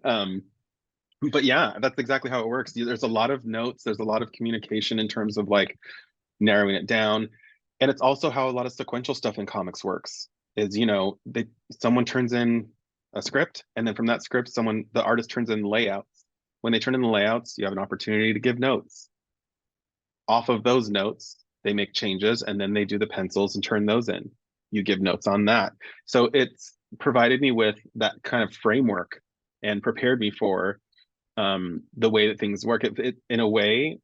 um, but yeah, that's exactly how it works. There's a lot of notes, there's a lot of communication in terms of like narrowing it down. And it's also how a lot of sequential stuff in comics works, is someone turns in a script, and then from that script the artist turns in layouts. When they turn in the layouts, you have an opportunity to give notes. Off of those notes, they make changes, and then they do the pencils and turn those in. You give notes on that. So it's provided me with that kind of framework and prepared me for the way that things work. It in a way,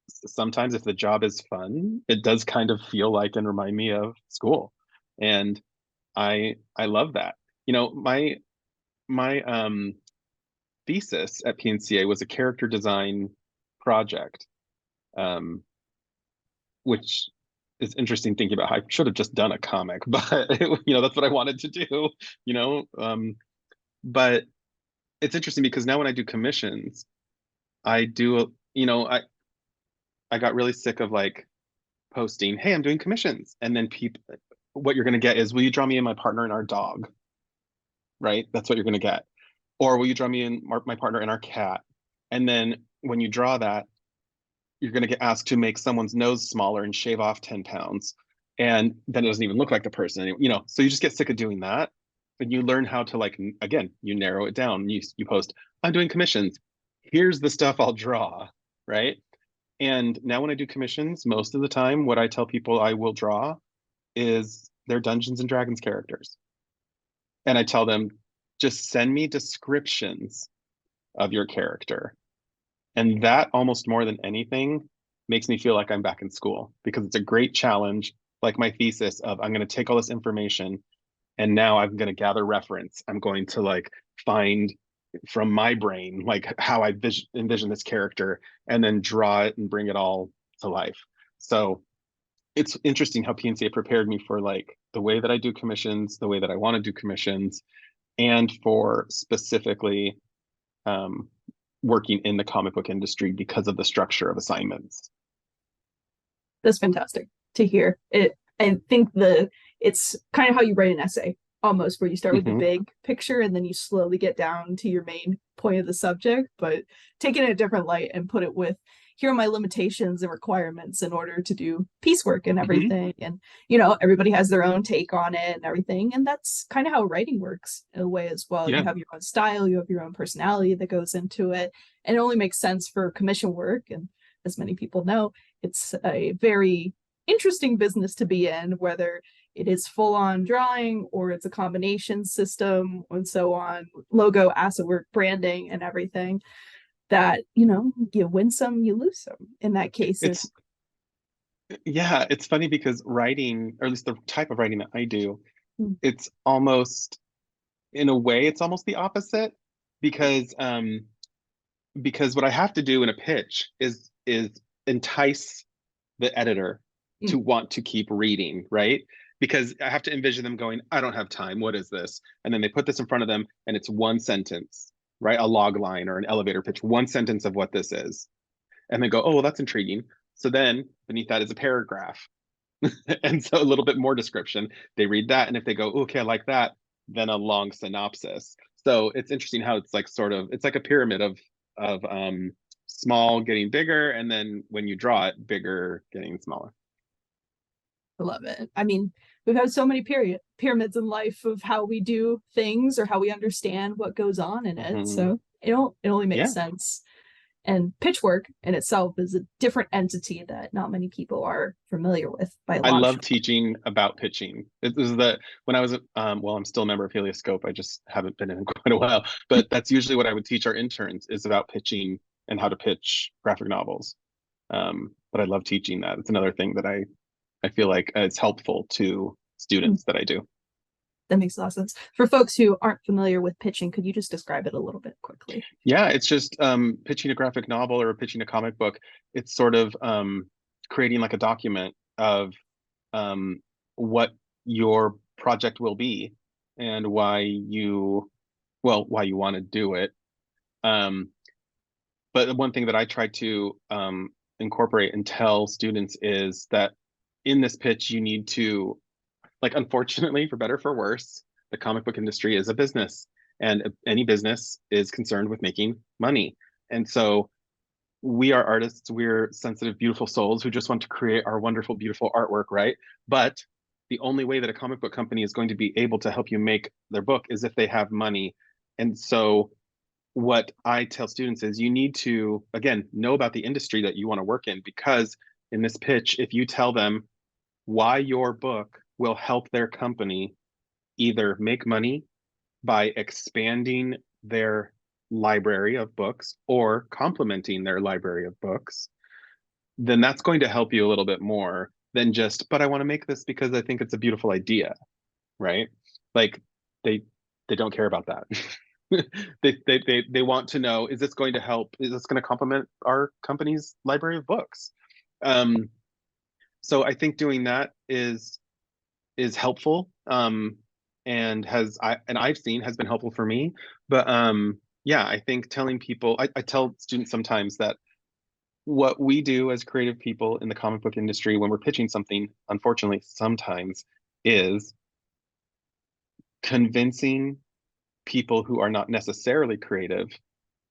sometimes if the job is fun, it does kind of feel like and remind me of school. And I love that. My thesis at PNCA was a character design project, um, which is interesting thinking about how I should have just done a comic, but that's what I wanted to do, you know. But it's interesting because now when I do commissions, I do, I got really sick of like posting, hey, I'm doing commissions. And then what you're going to get is, will you draw me and my partner and our dog? Right? That's what you're going to get. Or will you draw me and my partner and our cat? And then when you draw that, you're going to get asked to make someone's nose smaller and shave off 10 pounds. And then it doesn't even look like the person, so you just get sick of doing that. And you learn how to, like, again, you narrow it down. You post, I'm doing commissions. Here's the stuff I'll draw, right? And now when I do commissions, most of the time, what I tell people I will draw is their Dungeons and Dragons characters. And I tell them, just send me descriptions of your character. And that, almost more than anything, makes me feel like I'm back in school, because it's a great challenge, like my thesis of, I'm going to take all this information and now I'm going to gather reference. I'm going to like find from my brain like how I envision this character, and then draw it and bring it all to life. So it's interesting how PNCA prepared me for like the way that I do commissions, the way that I want to do commissions, and for specifically working in the comic book industry because of the structure of assignments. That's fantastic to hear. I think it's kind of how you write an essay, almost, where you start with the big picture and then you slowly get down to your main point of the subject, but take it in a different light and put it with, here are my limitations and requirements in order to do piecework and everything. And everybody has their own take on it and everything, and that's kind of how writing works in a way as well. You have your own style, you have your own personality that goes into it, and it only makes sense for commission work. And as many people know, it's a very interesting business to be in, whether it is full-on drawing or it's a combination system and so on, logo, asset work, branding, and everything. That you win some, you lose some in that case. It's funny because writing, or at least the type of writing that I do, it's almost, in a way, it's almost the opposite, because what I have to do in a pitch is entice the editor to Mm. want to keep reading, right? Because I have to envision them going, I don't have time. What is this? And then they put this in front of them and it's one sentence, right? A log line or an elevator pitch, one sentence of what this is. And they go, oh, well, that's intriguing. So then beneath that is a paragraph. And so a little bit more description. They read that. And if they go, okay, I like that, then a long synopsis. So it's interesting how it's like sort of, it's like a pyramid of small getting bigger. And then when you draw it, bigger getting smaller. I love it. I mean, we've had so many pyramids in life of how we do things or how we understand what goes on in it. Mm-hmm. So it only makes Yeah. sense. And pitchwork in itself is a different entity that not many people are familiar with by a I long love shot. teaching about pitching. It was the when I was well, I'm still a member of Helioscope. I just haven't been in quite a while, but that's usually what I would teach our interns is about pitching and how to pitch graphic novels. But I love teaching that. It's another thing that I feel like it's helpful to students that I do. That makes a lot of sense. For folks who aren't familiar with pitching, could you just describe it a little bit quickly? Yeah, it's just pitching a graphic novel or pitching a comic book. It's sort of creating like a document of what your project will be and why you want to do it. Um, but one thing that I try to incorporate and tell students is that in this pitch, you need to, like, unfortunately, for better or for worse, the comic book industry is a business, and any business is concerned with making money. And so we are artists, we're sensitive, beautiful souls who just want to create our wonderful, beautiful artwork, right? But the only way that a comic book company is going to be able to help you make their book is if they have money. And so what I tell students is you need to, again, know about the industry that you want to work in, because in this pitch, if you tell them why your book will help their company either make money by expanding their library of books or complementing their library of books, then that's going to help you a little bit more than just, but I want to make this because I think it's a beautiful idea, right? Like they they don't care about that. They want to know, is this going to help? Is this going to complement our company's library of books? Um, so I think doing that is helpful, and I've seen has been helpful for me. But yeah, I think telling people, I tell students sometimes that what we do as creative people in the comic book industry when we're pitching something, unfortunately, sometimes is convincing people who are not necessarily creative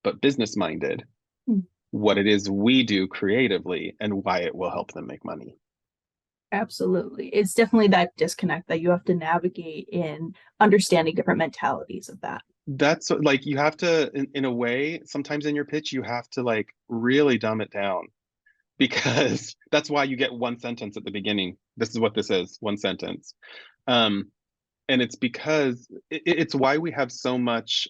but business minded Hmm. what it is we do creatively and why it will help them make money. Absolutely. It's definitely that disconnect that you have to navigate in understanding different mentalities of that. That's like you have to, in a way, sometimes in your pitch, you have to like really dumb it down because that's why you get one sentence at the beginning. This is what this is, one sentence. Um, and it's because it's why we have so much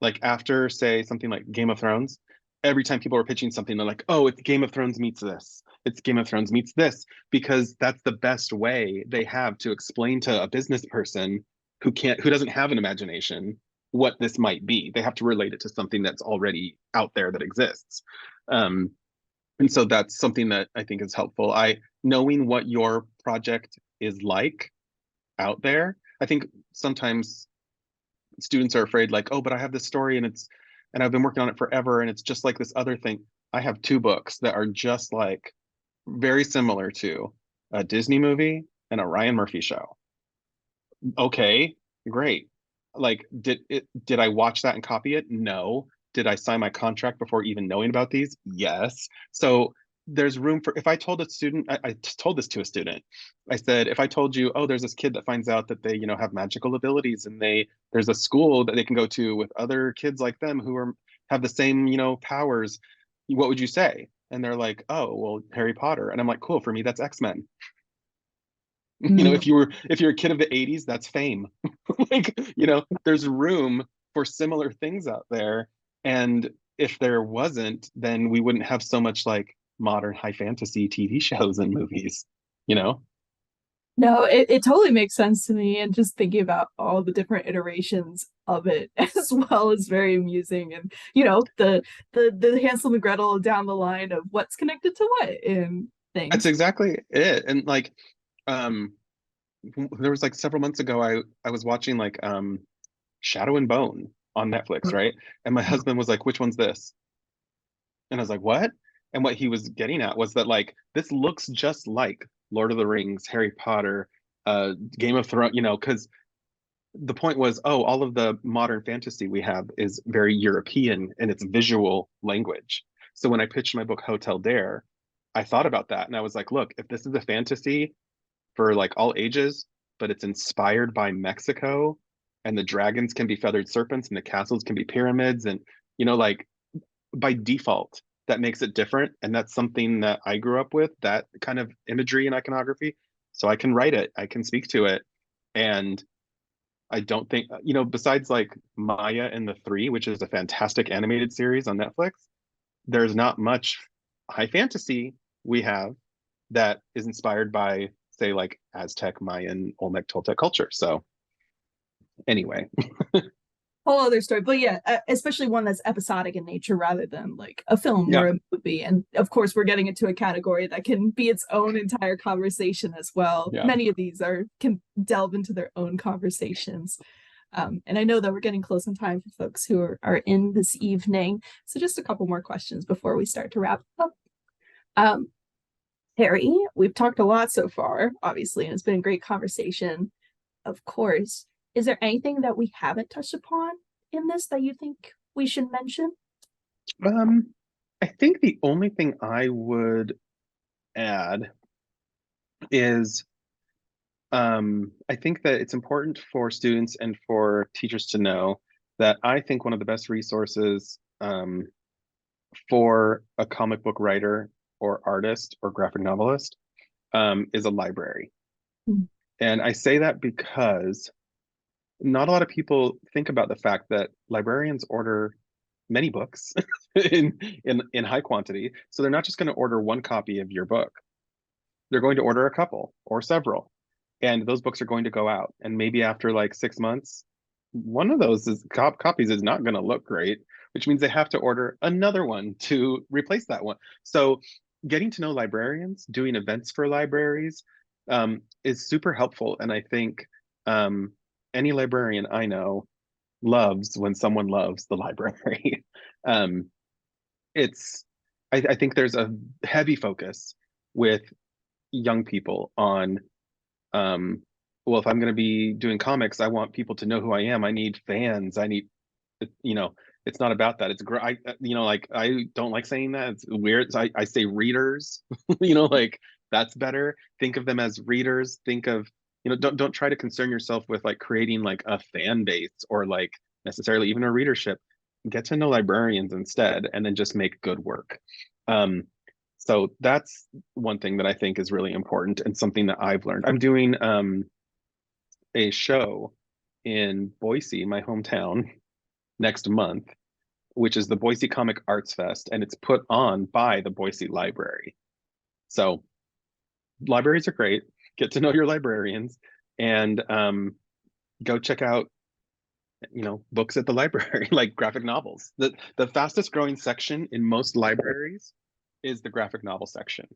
like after, say, something like Game of Thrones, every time people are pitching something, they're like, oh, it's Game of Thrones meets this. It's Game of Thrones meets this, because that's the best way they have to explain to a business person who doesn't have an imagination what this might be. They have to relate it to something that's already out there that exists. Um, and so that's something that I think is helpful. Knowing what your project is like out there. I think sometimes students are afraid, like, oh, but I have this story and I've been working on it forever and it's just like this other thing. I have two books that are just like very similar to a Disney movie and a Ryan Murphy show. Okay, great. Like, did I watch that and copy it? No. Did I sign my contract before even knowing about these? Yes. So there's room for, if I told a student, I told this to a student. I said, if I told you, oh, there's this kid that finds out that they, have magical abilities and there's a school that they can go to with other kids like them who have the same, powers, what would you say? And they're like, oh, well, Harry Potter. And I'm like, cool, for me, that's X-Men. Mm. If you're a kid of the 80s, that's Fame. Like, there's room for similar things out there. And if there wasn't, then we wouldn't have so much like modern high fantasy TV shows and movies, you know? No, it totally makes sense to me. And just thinking about all the different iterations of it as well is very amusing. And the Hansel and Gretel down the line of what's connected to what. And That's things. exactly it. And like, um, there was like several months ago, I was watching like Shadow and Bone on Netflix, right? And my husband was like, "Which one's this?" And I was like, "What?" And what he was getting at was that like this looks just like Lord of the Rings, Harry Potter, Game of Thrones, because the point was, oh, all of the modern fantasy we have is very European in its visual language. So when I pitched my book Hotel Dare, I thought about that and I was like, look, if this is a fantasy for like all ages, but it's inspired by Mexico and the dragons can be feathered serpents and the castles can be pyramids and like by default that makes it different and that's something that I grew up with, that kind of imagery and iconography. So I can write it, I can speak to it. And I don't think, besides like Maya and the Three, which is a fantastic animated series on Netflix, there's not much high fantasy we have that is inspired by, say, like Aztec, Mayan, Olmec, Toltec culture. So, anyway, Whole other story, but yeah, especially one that's episodic in nature rather than like a film yeah, or a movie. And of course, we're getting into a category that can be its own entire conversation as well. yeah. Many of these can delve into their own conversations. And I know that we're getting close in time for folks who are in this evening. So just a couple more questions before we start to wrap up. Harry, we've talked a lot so far, obviously, and it's been a great conversation. Of course, is there anything that we haven't touched upon in this that you think we should mention? I think the only thing I would add is I think that it's important for students and for teachers to know that I think one of the best resources for a comic book writer or artist or graphic novelist is a library. Mm. And I say that because not a lot of people think about the fact that librarians order many books in high quantity. So they're not just going to order one copy of your book. They're going to order a couple or several. And those books are going to go out. And maybe after like 6 months, one of those copies is not going to look great, which means they have to order another one to replace that one. So getting to know librarians, doing events for libraries is super helpful. And I think any librarian I know loves when someone loves the library. um, I think there's a heavy focus with young people on well, if I'm going to be doing comics, I want people to know who I am. I need fans. I need, you know, it's not about that. It's great. Like I don't like saying that. It's weird. So I say readers, like that's better. Think of them as readers. Think of, don't try to concern yourself with like creating like a fan base or like necessarily even a readership. Get to know librarians instead, and then just make good work. So that's one thing that I think is really important and something that I've learned. I'm doing a show in Boise, my hometown, next month, which is the Boise Comic Arts Fest, and it's put on by the Boise Library. So libraries are great. Get to know your librarians and go check out, books at the library, like graphic novels. The fastest growing section in most libraries is the graphic novel section.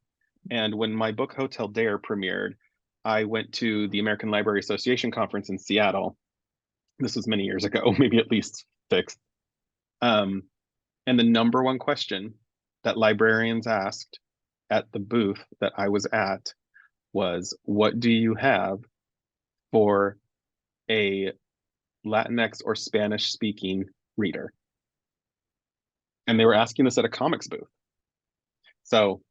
And when my book Hotel Dare premiered, I went to the American Library Association conference in Seattle. This was many years ago, maybe at least 6. And the number one question that librarians asked at the booth that I was at was, what do you have for a Latinx or Spanish speaking reader? And they were asking this at a comics booth. So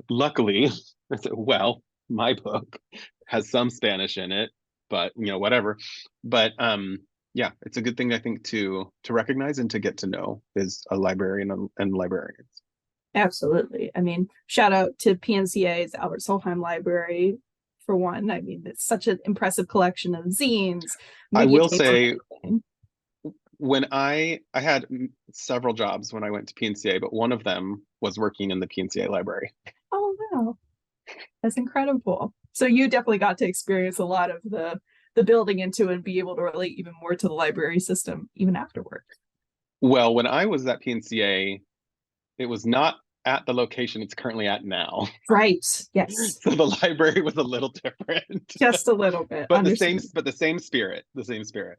luckily, I said, well, my book has some Spanish in it, but whatever. But yeah, it's a good thing I think to recognize and to get to know is a librarian and librarians. Absolutely. I mean, shout out to PNCA's Albert Solheim Library for one. I mean, it's such an impressive collection of zines, I media will tapes, say, when I had several jobs when I went to PNCA, but one of them was working in the PNCA library. Oh wow, that's incredible. So you definitely got to experience a lot of the building into and be able to relate even more to the library system even after work. Well, when I was at PNCA, it was not at the location it's currently at now. Right. Yes. So the library was a little different. Just a little bit. But Understand. the same spirit, the same spirit.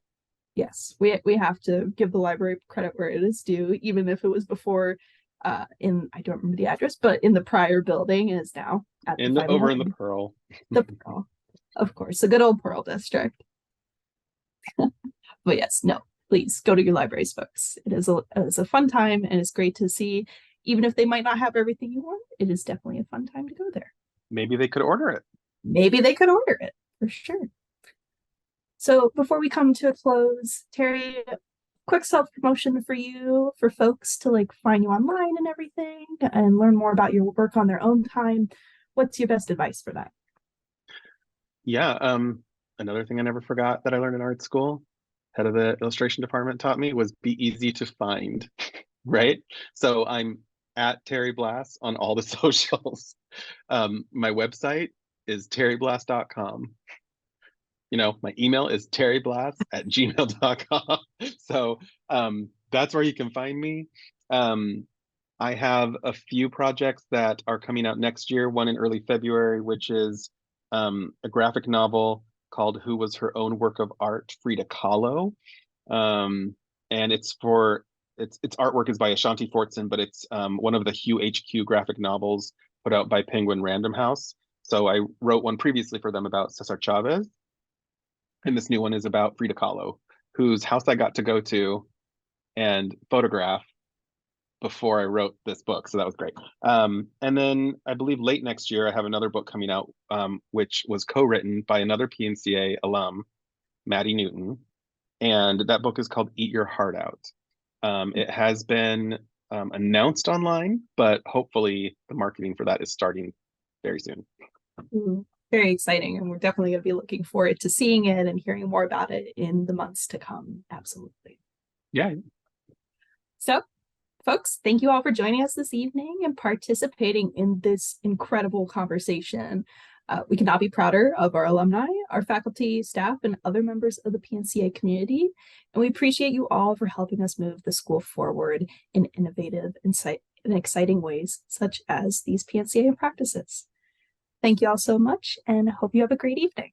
Yes, we have to give the library credit where it is due, even if it was before in I don't remember the address, but in the prior building is now at the Over in the Pearl. The Pearl, of course, the good old Pearl district. But yes, no, please go to your libraries, folks. It is a fun time, and it's great to see. Even if they might not have everything you want, it is definitely a fun time to go there. Maybe they could order it. Maybe they could order it, for sure. So before we come to a close, Terry, quick self-promotion for you, for folks to like find you online and everything and learn more about your work on their own time. What's your best advice for that? Yeah, another thing I never forgot that I learned in art school, head of the illustration department taught me, was be easy to find, right? So I'm at Terry Blas on all the socials. My website is terryblas.com. You know, my email is terryblas@gmail.com. So that's where you can find me. I have a few projects that are coming out next year, one in early February, which is a graphic novel called Who Was Her Own Work of Art, Frida Kahlo. And its artwork is by Ashanti Fortson, but it's one of the Hugh HQ graphic novels put out by Penguin Random House. So I wrote one previously for them about Cesar Chavez. And this new one is about Frida Kahlo, whose house I got to go to and photograph before I wrote this book. So that was great. And then I believe late next year, I have another book coming out, which was co-written by another PNCA alum, Maddie Newton. And that book is called Eat Your Heart Out. It has been announced online, but hopefully the marketing for that is starting very soon. Very exciting, and we're definitely going to be looking forward to seeing it and hearing more about it in the months to come. Absolutely. Yeah. So, folks, thank you all for joining us this evening and participating in this incredible conversation. We cannot be prouder of our alumni, our faculty, staff, and other members of the PNCA community. And we appreciate you all for helping us move the school forward in innovative and exciting ways, such as these PNCA practices. Thank you all so much, and hope you have a great evening.